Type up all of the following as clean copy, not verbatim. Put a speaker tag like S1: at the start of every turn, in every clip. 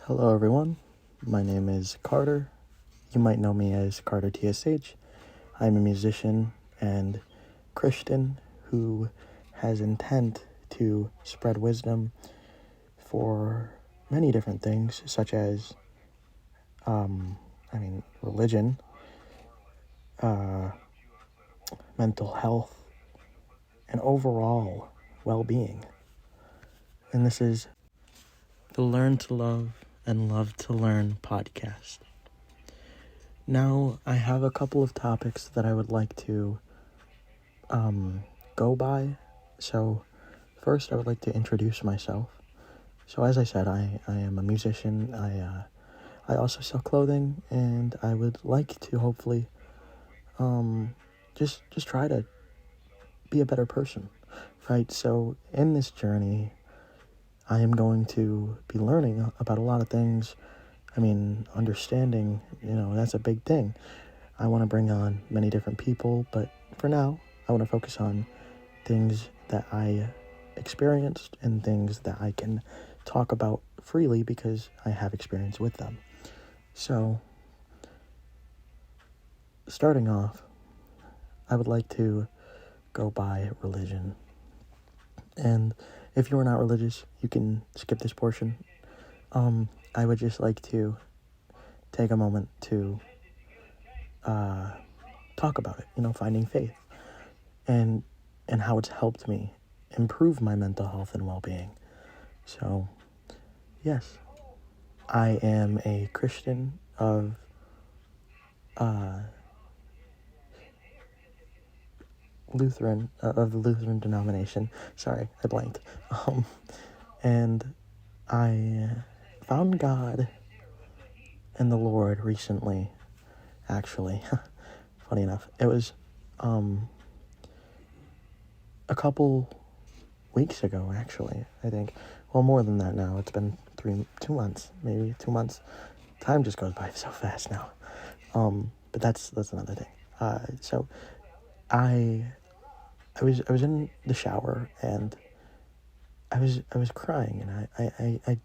S1: Hello everyone, my name is Carter. You might know me as Carter TSH. I'm a musician and Christian who has intent to spread wisdom for many different things, such as, religion, mental health, and overall well-being. And this is the Learn to Love and Love to Learn podcast. Now, I have a couple of topics that I would like to go by. So, first, I would like to introduce myself. So, as I said, I am a musician. I also sell clothing, and I would like to hopefully just try to be a better person, right? So, in this journey, I am going to be learning about a lot of things. Understanding, that's a big thing. I want to bring on many different people, but for now, I want to focus on things that I experienced and things that I can talk about freely because I have experience with them. So, starting off, I would like to go by religion. And if you are not religious, you can skip this portion. I would just like to take a moment to talk about it, finding faith and how it's helped me improve my mental health and well-being. So, yes, I am a Christian of the Lutheran denomination. Sorry, I blanked. And I found God and the Lord recently, actually. Funny enough. It was a couple weeks ago, actually, I think. Well, more than that now. It's been 2 months, maybe 2 months. Time just goes by so fast now. But that's another thing. So I was in the shower and I was crying, and I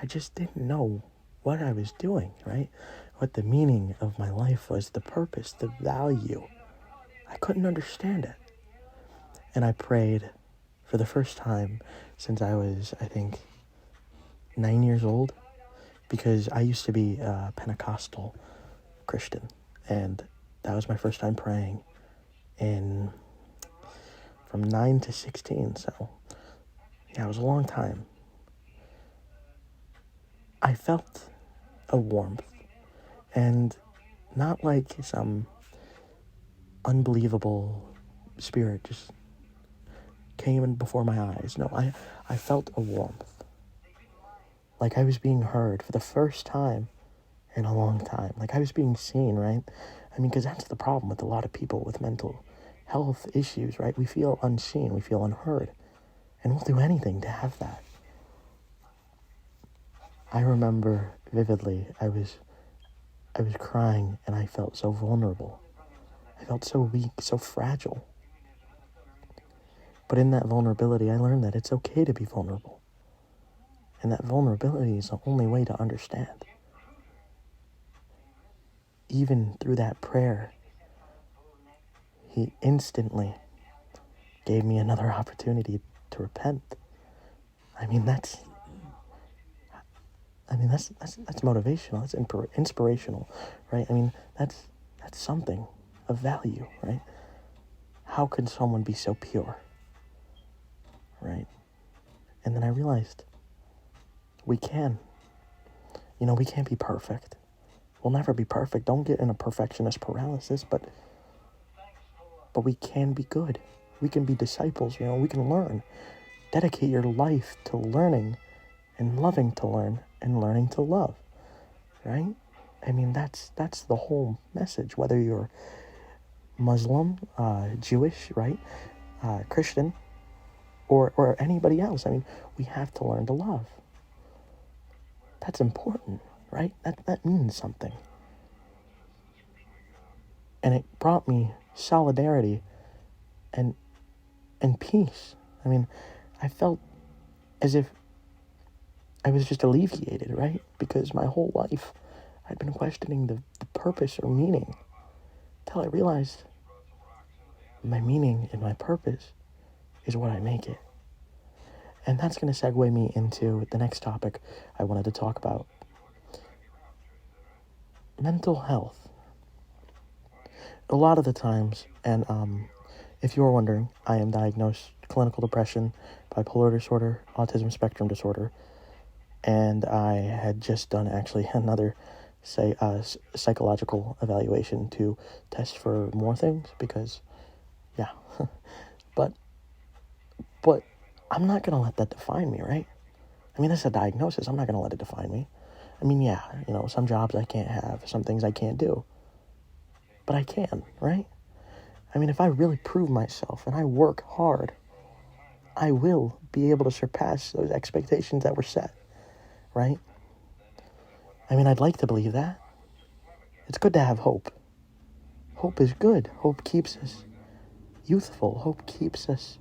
S1: just didn't know what I was doing, right? What the meaning of my life was, the purpose, the value. I couldn't understand it. And I prayed for the first time since I was, I think, 9 years old, because I used to be a Pentecostal Christian, and that was my first time praying from 9 to 16, so yeah, it was a long time. I felt a warmth, and not like some unbelievable spirit just came in before my eyes. No, I felt a warmth, like I was being heard for the first time in a long time, like I was being seen, right? Because that's the problem with a lot of people with mental health issues, right? We feel unseen, we feel unheard, and we'll do anything to have that. I remember vividly, I was crying, and I felt so vulnerable. I felt so weak, so fragile. But in that vulnerability, I learned that it's okay to be vulnerable. And that vulnerability is the only way to understand. Even through that prayer, he instantly gave me another opportunity to repent. That's motivational. That's inspirational, right? That's something of value, right? How could someone be so pure, right? And then I realized we can. We can't be perfect. We'll never be perfect. Don't get in a perfectionist paralysis, but we can be good. We can be disciples, we can learn. Dedicate your life to learning and loving to learn and learning to love, right? That's the whole message, whether you're Muslim, Jewish, right? Christian, or anybody else. We have to learn to love. That's important, right? That means something. And it brought me solidarity and peace. I felt as if I was just alleviated, right? Because my whole life I'd been questioning the purpose or meaning till I realized my meaning and my purpose is what I make it. And that's going to segue me into the next topic I wanted to talk about. Mental health. A lot of the times, and if you're wondering, I am diagnosed clinical depression, bipolar disorder, autism spectrum disorder, and I had just done actually another psychological evaluation to test for more things because, yeah, but I'm not going to let that define me, right? I mean, that's a diagnosis. I'm not going to let it define me. I mean, yeah, some jobs I can't have, some things I can't do, but I can, right? I mean, if I really prove myself and I work hard, I will be able to surpass those expectations that were set, right? I mean, I'd like to believe that. It's good to have hope. Hope is good. Hope keeps us youthful. Hope keeps us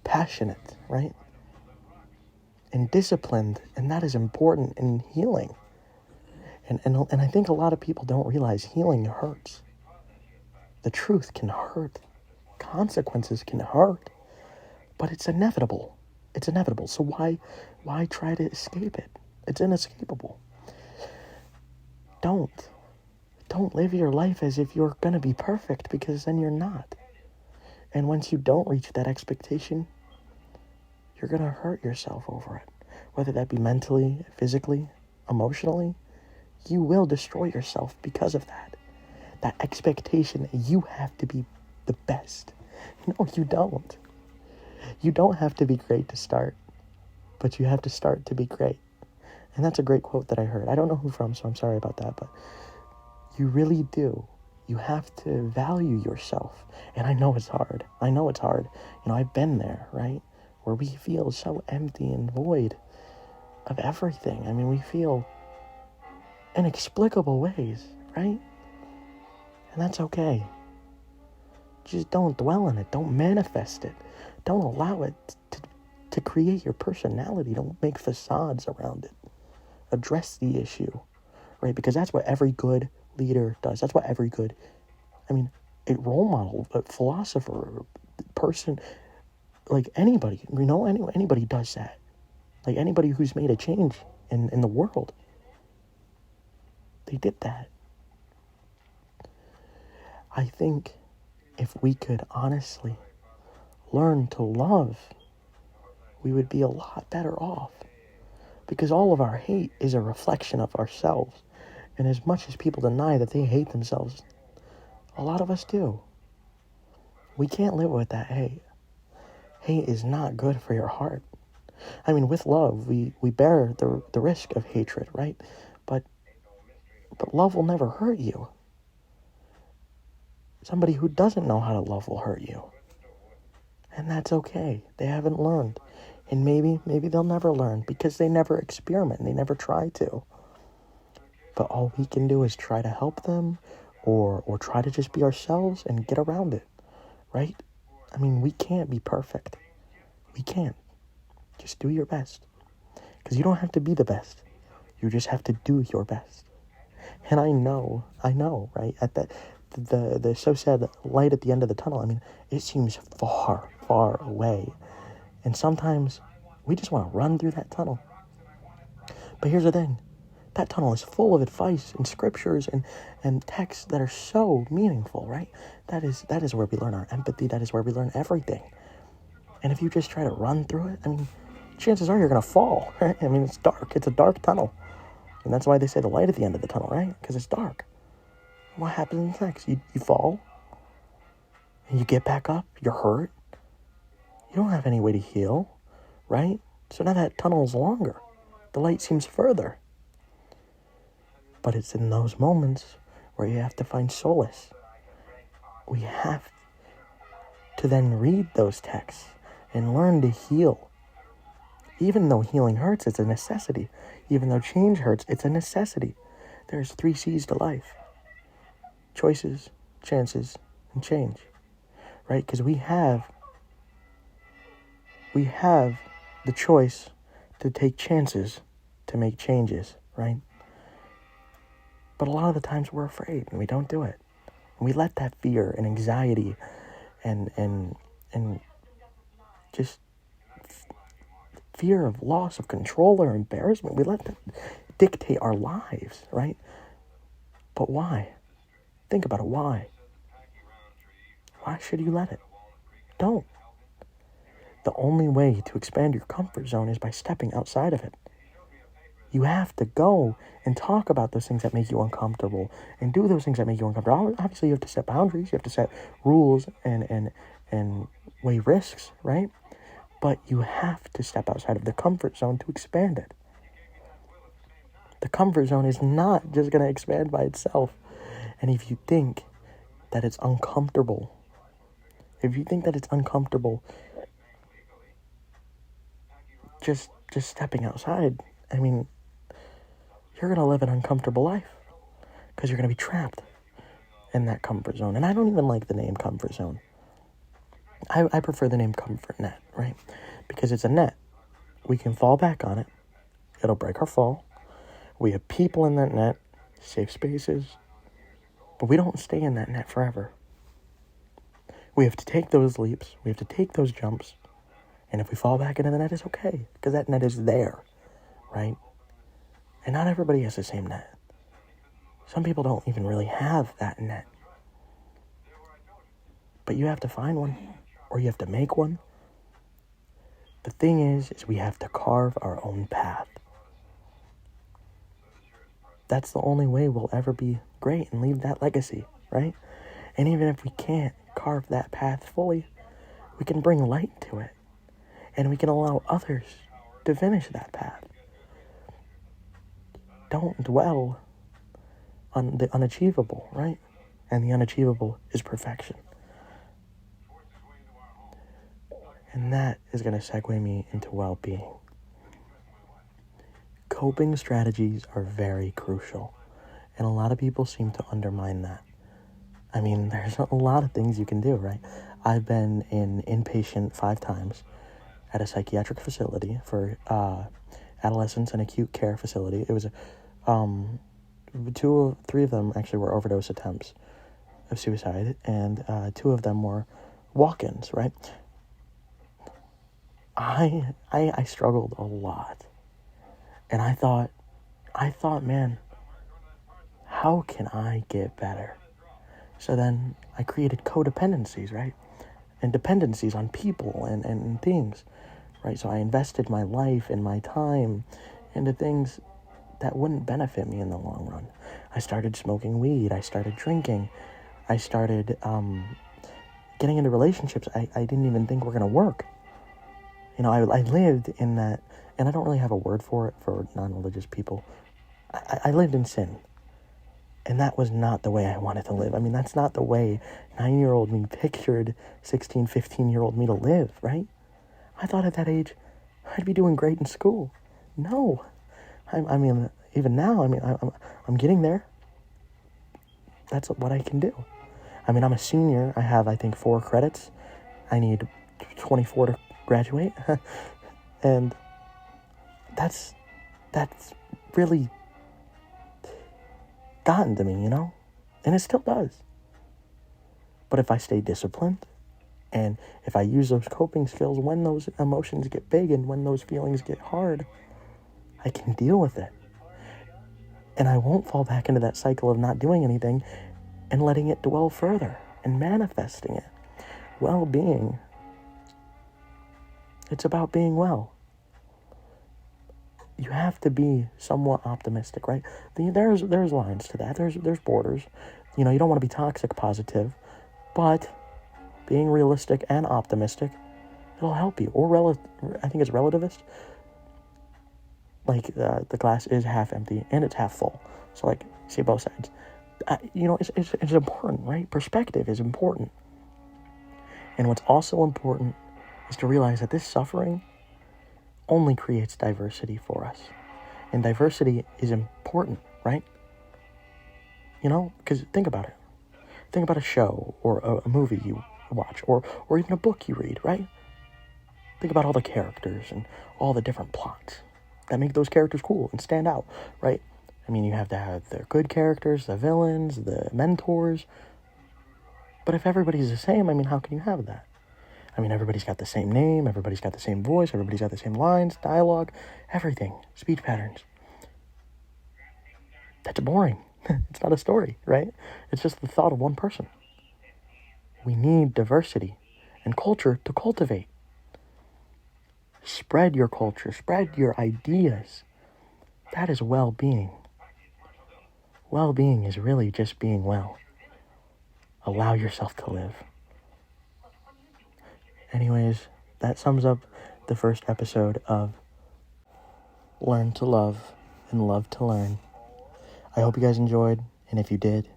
S1: passionate, right? And disciplined, and that is important in healing. And I think a lot of people don't realize healing hurts. The truth can hurt. Consequences can hurt. But it's inevitable. It's inevitable. So why try to escape it? It's inescapable. Don't live your life as if you're going to be perfect, because then you're not. And once you don't reach that expectation, you're going to hurt yourself over it. Whether that be mentally, physically, emotionally, you will destroy yourself because of that. That expectation that you have to be the best. No, you don't. You don't have to be great to start, but you have to start to be great. And that's a great quote that I heard. I don't know who from, so I'm sorry about that, but you really do. You have to value yourself. And I know it's hard. I've been there, right? Where we feel so empty and void of everything. I mean, we feel inexplicable ways, right? And that's okay. Just don't dwell in it. Don't manifest it. Don't allow it to create your personality. Don't make facades around it. Address the issue, right? Because that's what every good leader does. That's what every good, a role model, a philosopher, person, like anybody, anybody does that. Like anybody who's made a change in the world, they did that. I think if we could honestly learn to love, we would be a lot better off. Because all of our hate is a reflection of ourselves. And as much as people deny that they hate themselves, a lot of us do. We can't live with that hate. Hate is not good for your heart. I mean, with love, we bear the risk of hatred, right? But love will never hurt you. Somebody who doesn't know how to love will hurt you. And that's okay. They haven't learned. And maybe they'll never learn because they never experiment. They never try to. But all we can do is try to help them or try to just be ourselves and get around it, right? I mean, we can't be perfect. We can't. Just do your best. Because you don't have to be the best. You just have to do your best. And I know, right? At that, the so-said light at the end of the tunnel, I mean, it seems far, far away. And sometimes we just want to run through that tunnel. But here's the thing. That tunnel is full of advice and scriptures and texts that are so meaningful, right? That is where we learn our empathy. That is where we learn everything. And if you just try to run through it, I mean, chances are you're going to fall, right? I mean, it's dark. It's a dark tunnel. And that's why they say the light at the end of the tunnel, right? Because it's dark. What happens next? You fall. And you get back up. You're hurt. You don't have any way to heal, right? So now that tunnel is longer. The light seems further. But it's in those moments where you have to find solace. We have to then read those texts and learn to heal. Even though healing hurts, it's a necessity. Even though change hurts, it's a necessity. There's 3 C's to life. Choices, chances, and change. Right? Because we have the choice to take chances to make changes, right? But a lot of the times we're afraid and we don't do it. And we let that fear and anxiety and just fear of loss of control or embarrassment, we let that dictate our lives, right? But why? Think about it. Why? Why should you let it? Don't. The only way to expand your comfort zone is by stepping outside of it. You have to go and talk about those things that make you uncomfortable and do those things that make you uncomfortable. Obviously, you have to set boundaries. You have to set rules and weigh risks, right? But you have to step outside of the comfort zone to expand it. The comfort zone is not just going to expand by itself. And if you think that it's uncomfortable, just stepping outside, I mean, you're going to live an uncomfortable life because you're going to be trapped in that comfort zone. And I don't even like the name comfort zone. I prefer the name comfort net, right? Because it's a net. We can fall back on it. It'll break our fall. We have people in that net, safe spaces, but we don't stay in that net forever. We have to take those leaps. We have to take those jumps. And if we fall back into the net, it's okay because that net is there, right? And not everybody has the same net. Some people don't even really have that net. But you have to find one, or you have to make one. The thing is we have to carve our own path. That's the only way we'll ever be great and leave that legacy, right? And even if we can't carve that path fully, we can bring light to it. And we can allow others to finish that path. Don't dwell on the unachievable, right? And the unachievable is perfection. And that is going to segue me into well-being. Coping strategies are very crucial. And a lot of people seem to undermine that. I mean, there's a lot of things you can do, right? I've been inpatient 5 times at a psychiatric facility for adolescents and acute care facility. It was 3 of them actually were overdose attempts of suicide, and 2 of them were walk-ins, right? I struggled a lot. And I thought, man, how can I get better? So then I created codependencies, right? And dependencies on people and things, right? So I invested my life and my time into things that wouldn't benefit me in the long run. I started smoking weed. I started drinking. I started getting into relationships I didn't even think were going to work. You know, I lived in that, and I don't really have a word for it for non-religious people. I lived in sin. And that was not the way I wanted to live. I mean, that's not the way 9-year-old me pictured 16, 15-year-old me to live, right? I thought at that age, I'd be doing great in school. No. I mean, even now, I'm getting there. That's what I can do. I mean, I'm a senior. I have, I think, 4 credits. I need 24 to graduate. And that's really gotten to me, you know? And it still does. But if I stay disciplined, and if I use those coping skills when those emotions get big and when those feelings get hard, I can deal with it. And I won't fall back into that cycle of not doing anything and letting it dwell further and manifesting it. Well-being, it's about being well. You have to be somewhat optimistic, right? There's lines to that. There's borders. You know, you don't want to be toxic positive, but being realistic and optimistic, it'll help you. Or I think it's relativist. Like the glass is half empty and it's half full. So like, see both sides. You know, it's important, right? Perspective is important. And what's also important is to realize that this suffering only creates diversity for us. And diversity is important, right? You know, because think about it. Think about a show or a movie you watch or even a book you read, right? Think about all the characters and all the different plots. that make those characters cool and stand out, right? I mean, you have to have the good characters, the villains, the mentors. But if everybody's the same, I mean, how can you have that? I mean, everybody's got the same name, everybody's got the same voice, everybody's got the same lines, dialogue, everything, speech patterns. That's boring. It's not a story, right? It's just the thought of one person. We need diversity and culture to cultivate. Spread your culture, spread your ideas. That is well-being. Well-being is really just being well. Allow yourself to live. Anyways, that sums up the first episode of Learn to Love and Love to Learn. I hope you guys enjoyed, and if you did,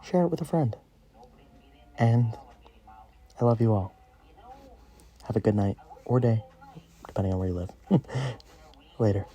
S1: share it with a friend. And I love you all. Have a good night or day, depending on where you live. Later.